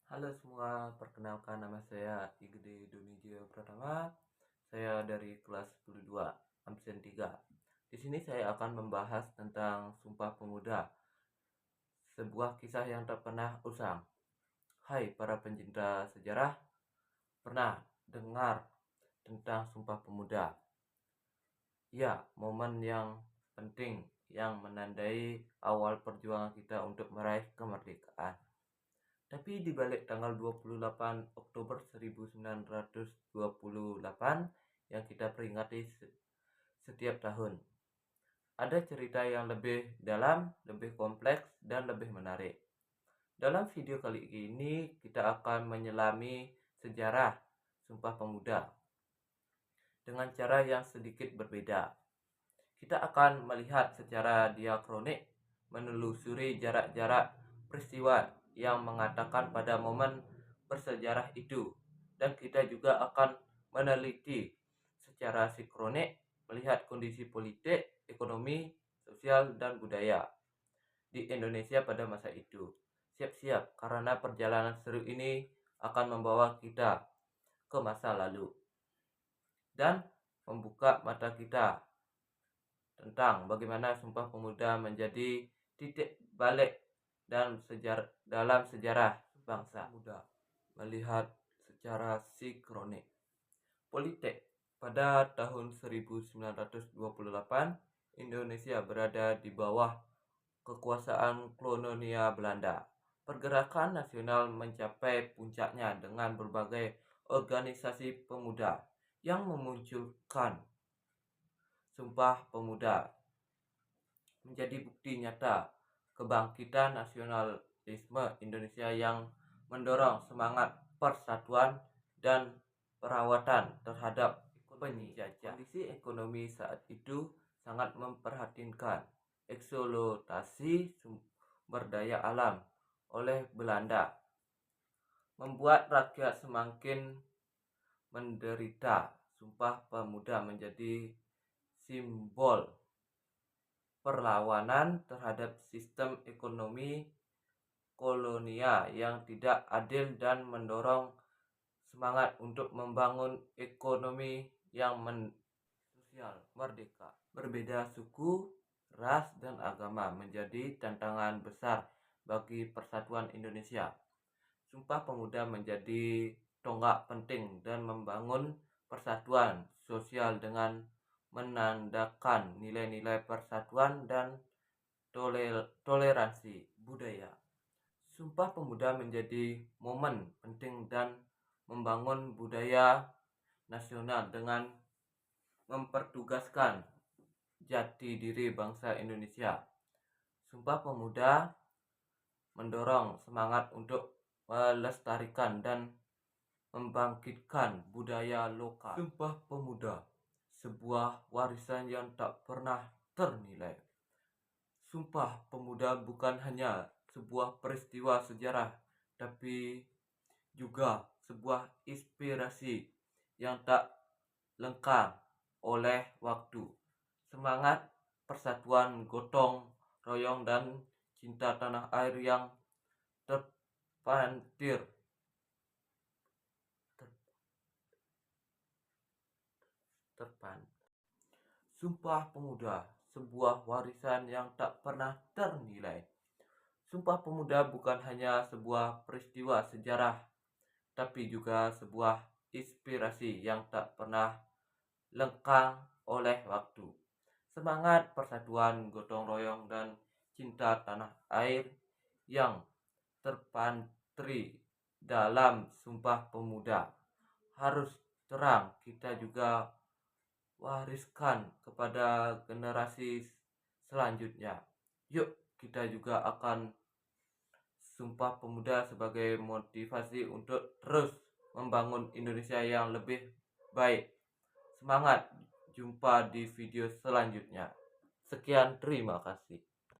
Halo semua, perkenalkan nama saya Igede Donijaya Pratama. Saya dari kelas 12, absen 3. Di sini saya akan membahas tentang Sumpah Pemuda, sebuah kisah yang tak pernah usang. Hai para pencinta sejarah, pernah dengar tentang Sumpah Pemuda? Ya, momen yang penting yang menandai awal perjuangan kita untuk meraih kemerdekaan. Tapi di balik tanggal 28 Oktober 1928 yang kita peringati setiap tahun, ada cerita yang lebih dalam, lebih kompleks, dan lebih menarik. Dalam video kali ini kita akan menyelami sejarah Sumpah Pemuda dengan cara yang sedikit berbeda. Kita akan melihat secara diakronik, menelusuri jarak-jarak peristiwa yang mengatakan pada momen bersejarah itu, dan kita juga akan meneliti secara sinkronik melihat kondisi politik, ekonomi, sosial, dan budaya di Indonesia pada masa itu. Siap-siap karena perjalanan seru ini akan membawa kita ke masa lalu dan membuka mata kita tentang bagaimana Sumpah Pemuda menjadi titik balik dalam sejarah bangsa muda. Melihat secara sinkronik politik, pada tahun 1928 Indonesia berada di bawah kekuasaan kolonial Belanda. Pergerakan nasional mencapai puncaknya dengan berbagai organisasi pemuda yang memunculkan Sumpah Pemuda menjadi bukti nyata kebangkitan nasionalisme Indonesia yang mendorong semangat persatuan dan perawatan terhadap penjajah. Kondisi ekonomi saat itu sangat memperhatinkan eksploitasi sumber daya alam oleh Belanda, membuat rakyat semakin menderita. Sumpah Pemuda menjadi simbol perlawanan terhadap sistem ekonomi kolonial yang tidak adil dan mendorong semangat untuk membangun ekonomi yang sosial merdeka. Berbeda suku, ras, dan agama menjadi tantangan besar bagi persatuan Indonesia. Sumpah Pemuda menjadi tonggak penting dan membangun persatuan sosial dengan menandakan nilai-nilai persatuan dan toleransi budaya. Sumpah Pemuda menjadi momen penting dan membangun budaya nasional dengan mempertugaskan jati diri bangsa Indonesia. Sumpah Pemuda mendorong semangat untuk melestarikan dan membangkitkan budaya lokal. Sumpah Pemuda, sebuah warisan yang tak pernah ternilai. Sumpah Pemuda bukan hanya sebuah peristiwa sejarah, tapi juga sebuah inspirasi yang tak lekang oleh waktu. Semangat persatuan, gotong royong, dan cinta tanah air yang terpantir Sumpah Pemuda, sebuah warisan yang tak pernah ternilai. Sumpah Pemuda bukan hanya sebuah peristiwa sejarah, tapi juga sebuah inspirasi yang tak pernah lekang oleh waktu. Semangat persatuan, gotong royong, dan cinta tanah air yang terpantri dalam Sumpah Pemuda harus terang kita juga wariskan kepada generasi selanjutnya. Yuk kita juga akan Sumpah Pemuda sebagai motivasi untuk terus membangun Indonesia yang lebih baik. Semangat, jumpa di video selanjutnya. Sekian, terima kasih.